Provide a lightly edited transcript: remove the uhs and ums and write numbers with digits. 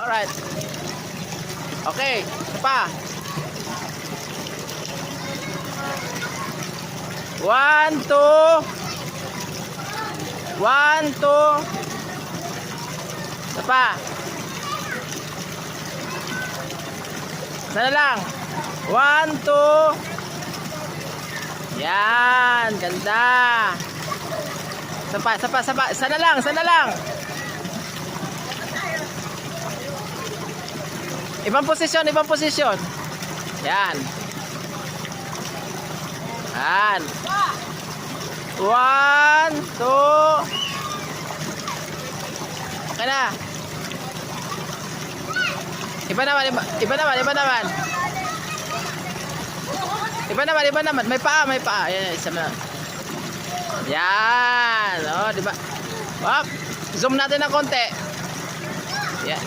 Alright. Okay, isa pa. 1, 2. 1, 2. Isa pa. Sana lang. 1, 2. Yan, ganda. Isa pa. Sana lang. Ibang posisyon. Yan. Yan. 1, 2. Okay na. Iba naman. May paa. Yan, isa na. Yan. Oh, di ba? Zoom natin ng konti. Yan.